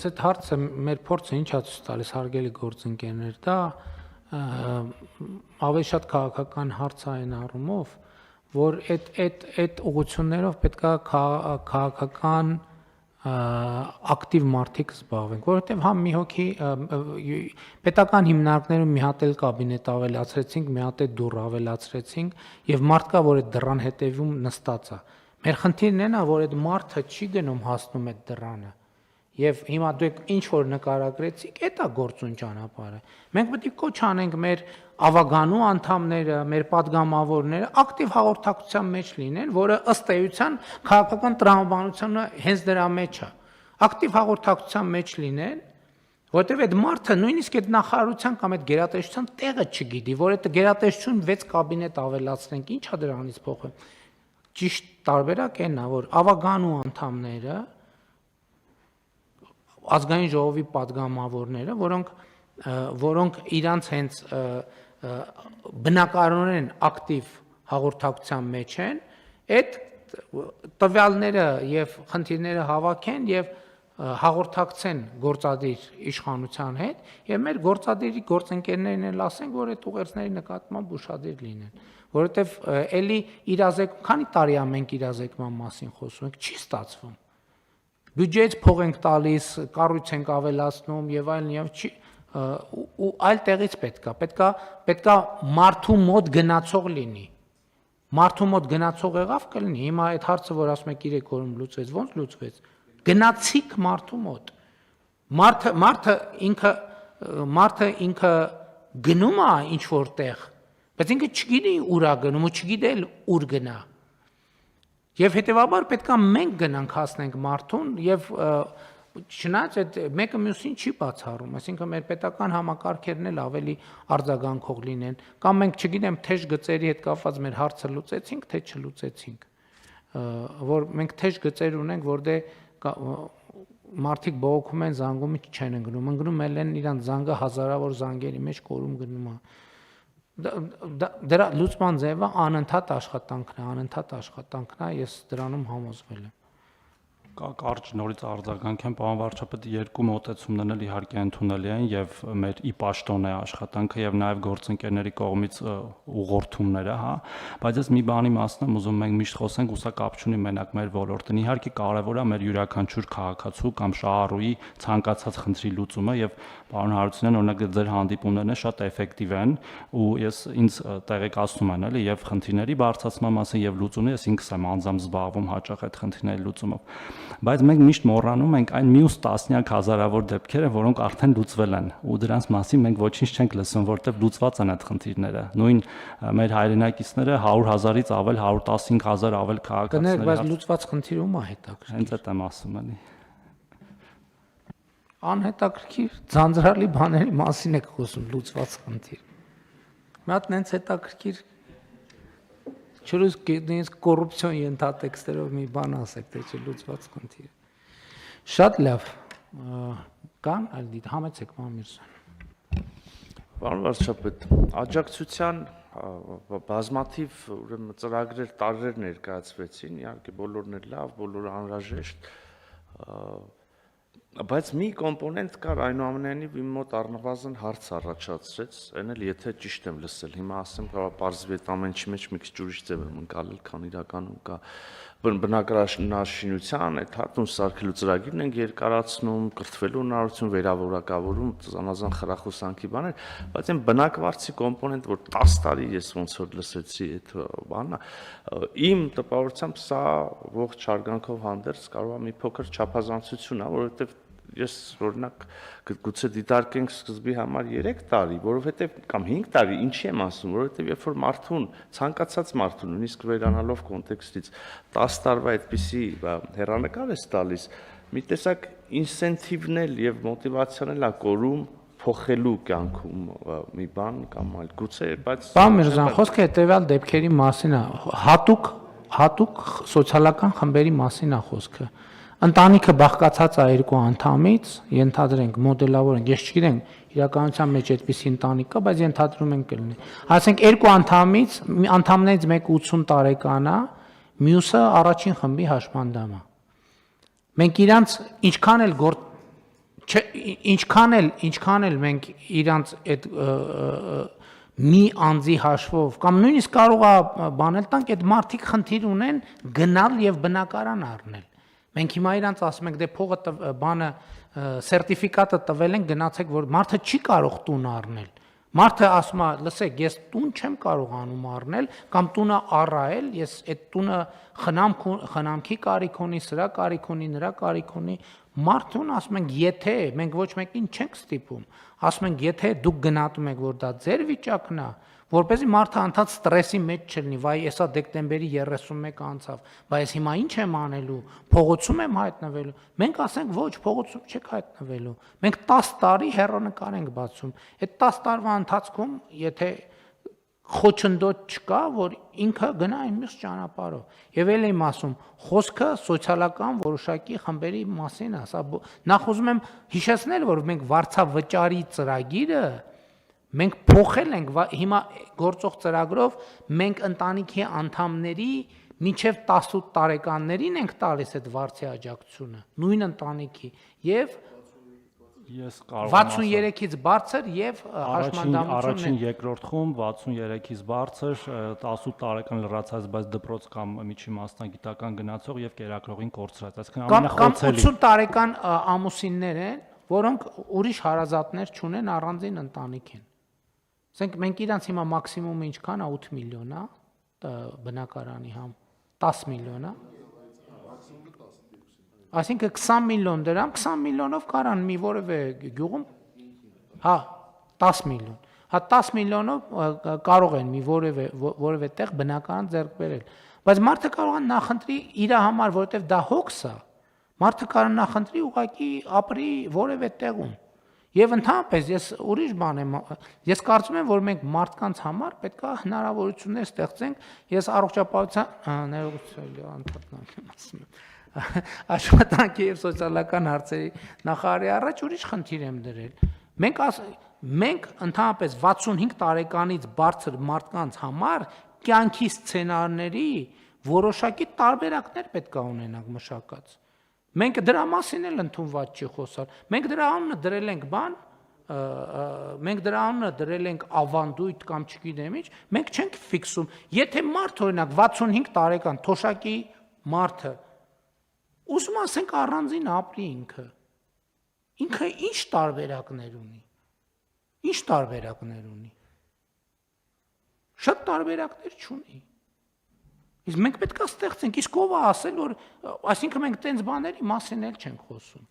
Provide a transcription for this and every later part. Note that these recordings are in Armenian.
Ես այդ հարցը մեր փորձը ինչ է ցույց տալիս հարգելի գործընկերներ, դա ավելի շատ քաղաքական հարց է այն առումով, որ այդ ուղղություններով պետք է քաղաքական ակտիվ մարդիկ զբաղվենք, որովհետև համ մի հոգի պետական հիմնարկներում մի հատ էլ կաբինետ ավելացրեցինք, մի հատ էլ դուռ ավելացրեցինք եւ մարդ կա, որ այդ դռան հետևում նստած է։ Մեր խնդիրն այն է, որ այդ մարդը չի գնում հասնում այդ դռանը։ Եվ հիմա դուք ինչ որ նկարագրեցիք, դա գործուն ճանապարհը։ Մենք պետք է կոչ անենք մեր ավագանու անդամները, մեր падգամավորները ակտիվ հաղորդակցության մեջ լինեն, որը ըստ էության քաղաքական տրամաբանությունը հենց դրա մեջ է։ Ակտիվ հաղորդակցության մեջ լինեն, որտեղ այդ մարդը նույնիսկ այդ նախարարության կամ այդ գերատեսչության տեղը չգիտի, որ այդ գերատեսչություն 6 կաբինետ ավելացնենք, ի՞նչ է դրանից փոխվում։ Ճիշտ տարբերակ այն է, որ ավագանու անդամները ազգային ժողովի падգամավորները, որոնք իրանց հենց բնակարանորեն ակտիվ հաղորդակցության մեջ են, այդ տվյալները եւ խնդիրները հավաքեն եւ հաղորդակցեն գործադիր իշխանության հետ եւ մեր գործադիրի գործընկերներն էլ ասենք, որ այդ ուղերձների նկատմամբ ուշադիր լինեն, որովհետեւ էլի իրազեկում, քանի տարի է մենք իրազեկման մասին խոսում ենք, չի ստացվում։ Բյուջեից փող ենք տալիս, կառույց ենք ավելացնում եւ այլն եւ չի ու այլ տեղից պետքա մարդու մոտ գնացող լինի։ Մարդու մոտ գնացող եղավ կլինի։ Հիմա այդ հարցը, որ ասում եք 3 օրում լուծվեց, ո՞նց լուծվեց։ Գնացիք մարդու մոտ։ Մարդը ինքը գնում է ինչ որտեղ, բայց ինքը չգիտի ուր է գնում ու չգիտի ուր գնա։ Եվ հետևաբար պետքա մենք գնանք հասնենք մարդուն եւ չնայած այդ մեկը մյուսին չի բացառում, այսինքն մեր պետական համակարգերն էլ ավելի արձագանքող լինեն, կամ մենք չգիտեմ թեժ գծերի հետ կապված մեր հարցը լուծեցինք, թե չլուծեցինք, որ մենք թեժ գծեր ունենք, որտեղ մարդիկ բողոքում են, զանգում չեն ընկնում են իրանց զանգը հազարավոր զանգերի մեջ կորում գնում է։ Դրա լուծման ձևը անընդհատ աշխատանքն է, ես դրանում համոզվել եմ։ Կարճ նորից արձագանքեմ, պարոն վարչապետ, երկու մոտեցումներն էլ իհարկե ընդունելի են եւ մեր ի պաշտոն է աշխատանքը եւ նաեւ գործընկերների կողմից ուղղորդումները, հա, բայց ես մի բանի մասն եմ ուզում մենք միշտ խոսենք, ու սա կապ չունի մենակ մեր ոլորտին։ Իհարկե կարեւոր է մեր յուրաքանչյուր քաղաքացու կամ շահառուի ցանկացած խնդրի լուծումը եւ պարոն Հարությունյան, օրինակ ձեր հանդիպումներն շատ էֆեկտիվ են ու ինձ տեղեկացնում են էլի եւ խնդիրների բարձրացման մասին եւ լուծումի, ես ինքս եմ անձամբ զբաղվում հաճախ այդ խնդիրների լուծումով։ Բայց մենք միշտ մոռանում ենք այն մյուս տասնյակ հազարավոր դեպքերը, որոնք արդեն լուծվել են ու դրանց մասին մենք ոչինչ չենք լսում, որտեղ լուծված են այդ խնդիրները։ Նույն մեր հայրենակիցները 100,000-ից ավել 115,000 ավել քաղաքացիներ։ Բայց լուծված խնդիրը ում է հետաքրքիր։ Հենց այդ եմ ասում էլի։ Անհետաքրքիր ձանձրալի բաների մասին եք խոսում, լուծված խնդիր։ Մի հատ նենց հետաքրքիր չլուծված կոռուպցիոն ենթատեքստերով մի բան ասեք, թե չլուծված խնդիր։ Շատ լավ։ Կան այլ դիտ, համեցեք Մամիրսյան։ Պարոն վարչապետ, աջակցության բազմաթիվ ուրեմն ծրագրեր տարրեր ներկայացվեցին, իհարկե բոլորն էլ լավ, բոլորը անհրաժեշտ, բայց մի կոմպոնենտ կար, այնուամենայնիվ իմ մոտ առնվազն հարց առաջացրեց, այն էլ եթե ճիշտ եմ լսել, հիմա ասեմ, կարող պարզվի այդ ամեն ինչի մեջ մի քիչ ուրիշ ձև եմ ընկալել, քան իրականում կա բնակարանաշինության, այդ հատուն սարքելու ծրագիրն ենք երկարացնում, կրթվելու հնարավորություն, վերավորակավորում, զանազան խրախուսանքի բաներ, բայց այն բնակվարձի կոմպոնենտ, որ 10 տարի ես ոնց որ լսեցի այդ բանը, իմ տպավորությամբ սա ողջ հարգանքով հանդերձ կարող է մի փոքր չափազանցություն է, որովհետև ես օրինակ գուցե դիտարկենք սկզբի համար 3 տարի, որովհետև կամ 5 տարի, ինչի եմ ասում, որովհետև երբ որ մարդուն, ցանկացած մարդուն, նույնիսկ վերանալով կոնտեքստից 10 տարվա այդպիսի հեռանկար ես տալիս, մի տեսակ ինսենթիվն էլ եւ մոտիվացիան էլ է կորում փոխելու կյանքում մի բան կամ այլ գուցե, բայց Պարոն Միրզյան, խոսքը հետեւյալ դեպքերի մասին է, հատուկ սոցիալական խմբերի մասին է խոսքը։ Ընտանիքը բաղկացած է 2 անդամից, ենթադրենք, մոդելավորենք, ես չգիտեմ, իրականության մեջ այդպիսի ընտանիք կա, բայց ենթադրում ենք կլինի։ Ասենք 2 անդամներից մեկը 80 տարեկան է, մյուսը առաջին խմբի հաշմանդամ է։ Մենք իրանց ինչքան էլ ինչքան էլ մենք իրանց այդ մի անձի հաշվով կամ նույնիսկ կարող է բանել տանք այդ մարդիկ խնդիր ունեն գնալ եւ բնակարան առնել։ Մենք հիմա իրանց ասում ենք դե փողը բանը սերտիֆիկատը տվել են գնացեք որ մարդը չի կարող տուն առնել։ Մարդը ասում է, լսեք, ես տուն չեմ կարողանում առնել կամ տունը առայել, ես այդ տունը խնամքի կարիք ունի, սրա կարիք ունի, նրա կարիք ունի։ Մարդուն ասում ենք, եթե մենք ոչ մեկին չենք ստիպում, ասում ենք, եթե դուք գնահատում եք, որ դա ձեր վիճակն է, որպեսզի մարդը անդադ ստրեսի մեջ չլինի, վայ, եսա դեկտեմբերի 31 անցավ, բայց հիմա ինչ եմ անելու, փողոցում եմ հայտնվելու։ Մենք ասենք, ոչ, փողոցում չեք հայտնվելու։ Մենք 10 տարի հեռանկար ենք բացում։ Այդ 10 տարվա ընթացքում, եթե խոչընդոտ չկա, որ ինքը գնա այն մյուս ճանապարհով։ Եվ ել եմ ասում, խոսքը սոցիալական որոշակի խմբերի մասին է, սա նախ ուզում եմ հիշեցնել, որ մենք վարձավճարի ծրագիրը մենք փոխել ենք հիմա գործող ծրագրով մենք ընտանիքի անդամների մինչև 18 տարեկաններին ենք տալիս այդ վարձի աջակցությունը նույն ընտանիքի եւ ես կարող եմ 63-ից բարձր եւ հաշմանդամություն առաջին երկրորդ խումբ 63-ից բարձր 18 տարեկան լրացած բայց դպրոց կամ միջին մասնագիտական գնացող եւ կերակրողին կորցրած այսինքն ամենախոցելի 80 տարեկան ամուսիններ են որոնք ուրիշ հարազատներ չունեն առանձին ընտանիք են ասենք մենք իրանց հիմա մաքսիմումը ինչքան է 8 միլիոն է բնակարանի համ 10 միլիոն է այսինքն 20 միլիոն դրամ 20 միլիոնով կարան մի որևէ գյուղում հա 10 միլիոն հա 10 միլիոնով կարող են մի որևէ տեղ բնակարան ձեռք բերել բայց մարդը կարող է նախընտրի իր համար որովհետև դա հոգս է մարդը կարող նախընտրի ուղղակի ապրի որևէ տեղում Եվ ընդհանրապես ես ուրիշ բան եմ ես կարծում եմ որ մենք մարդկանց համար պետք է հնարավորություններ ստեղծենք ես առողջապահության աշխատանքի եւ սոցիալական հարցերի նախարարի առաջ ուրիշ խնդիր եմ դրել մենք ընդհանրապես 65 տարեկանից բարձր մարդկանց համար կյանքի սցենարների որոշակի տարբերակներ պետք է ունենանք մշակած Մենք դրա մասին էլ ընդունված չի խոսալ։ Մենք դրա անունը դրել ենք բան, մենք դրա անունը դրել ենք ավանդույթ կամ չգիտեմ ինչ, մենք չենք ֆիքսում։ Եթե մարդ օրինակ 65 տարեկան թոշակի մարդը ուզում ասենք առանձին ապրի ինքը ինչ տարբերակներ ունի։ Ինչ տարբերակներ ունի։ Շատ տարբերակներ չունի։ Իսկ մենք պետք է ստեղծենք, իսկ ով է ասել, որ այսինքն մենք տենց բաների մասին էլ չենք խոսում։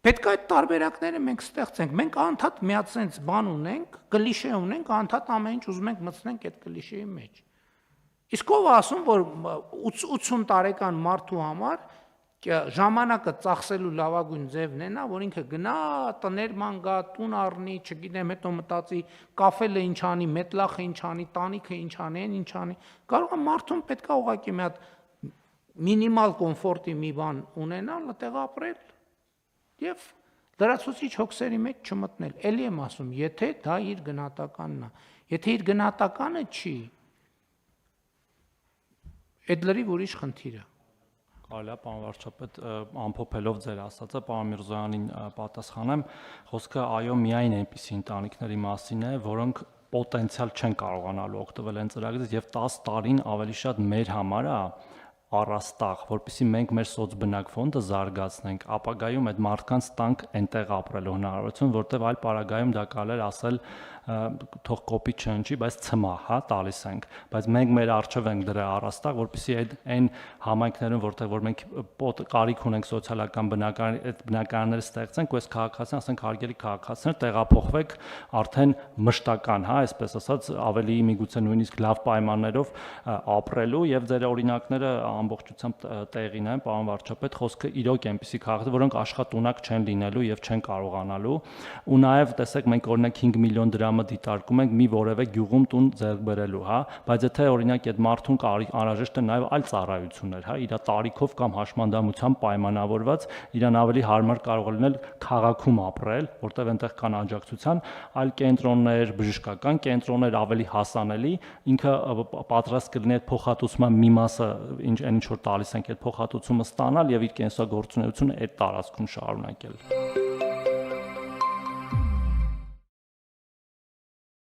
Պետք է այդ տարբերակները մենք ստեղծենք, մենք անդադ միացնենք բան ունենք, կլիշե ունենք, անդադ ամեն ինչ ուզում ենք մտցնենք այդ կլիշեի մեջ։ Իսկ ով է ասում, որ 80 տարեկան մարդու համար ժամանակը ծախսելու լավագույն ձևն է նա, որ ինքը գնա տներ ման գա, տուն առնի, չգիտեմ, հետո մտածի կաֆելը ինչ անի, մետլախը ինչ անի, տանիքը ինչ անի, ինչ անի։ Կարող է մարդուն պետք է ուղղակի մի հատ մինիմալ կոմֆորտի մի բան ունենալ, այդտեղ ապրել եւ լրացուցիչ հոգսերի մեջ չմտնել։ Էլի եմ ասում, եթե դա իր գնահատականն է։ Եթե իր գնահատականը չի, այդ լրիվ ուրիշ խնդիր է։ Կարելի է պարոն վարչապետ ամփոփելով ձեր ասածը պարոն Միրզոյանին պատասխանեմ խոսքը այո միայն այնպիսի ընտանիքների մասին է որոնք պոտենցիալ չեն կարողանալու օգտվել այն ծրագրից եւ 10 տարին ավելի շատ մեր համար է առաստաղ որպեսզի մենք մեր սոցբնակ ֆոնդը զարգացնենք ապագայում այդ մարդկանց տանք այնտեղ ապրելու հնարավորություն որտեվ այլ պարագայում դա կարելի ասել թող կոպի չընջի, բայց ցմա, հա, տալիս ենք, բայց մենք մեր արժև ենք դրա առաստաղ, որպեսզի այն համայնքներում, որտեղ որ մենք կարիք ունենք սոցիալական բնակարաններ ստեղծենք, ու այս քաղաքացիան, ասենք հարգելի քաղաքացիներ, տեղափոխվեք արդեն մշտական, հա, այսպես ասած, ավելի միգուցե նույնիսկ լավ պայմաններով ապրելու եւ ձեր օրինակները ամբողջությամբ տեղին են, պարոն վարչապետ, խոսքը իրոք այնպիսի քաղաքներ, որոնք աշխատունակ չեն լինելու եւ չեն կարողանալու, ու նաեւ տեսեք մենք օրինակ 5 միլիոն դրամ բաժանումը դիտարկում ենք մի որևէ գյուղում տուն ձեռք բերելու, հա, բայց եթե օրինակ այդ մարդուն անհրաժեշտ է նաև այլ ծառայություններ, հա, իր տարիքով կամ հաշմանդամությամբ պայմանավորված, իրան ավելի հարմար կարող է լինել քաղաքում ապրել, որտեղ այնտեղ կան աջակցության այլ կենտրոններ, բժշկական կենտրոններ ավելի հասանելի, ինքը պատրաստ կլինի այդ փոխհատուցման մի մասը, ինչ որ տալիս ենք այդ փոխհատուցումը ստանալ եւ իր կենսագործունեությունը այդ տարածքում շարունակել։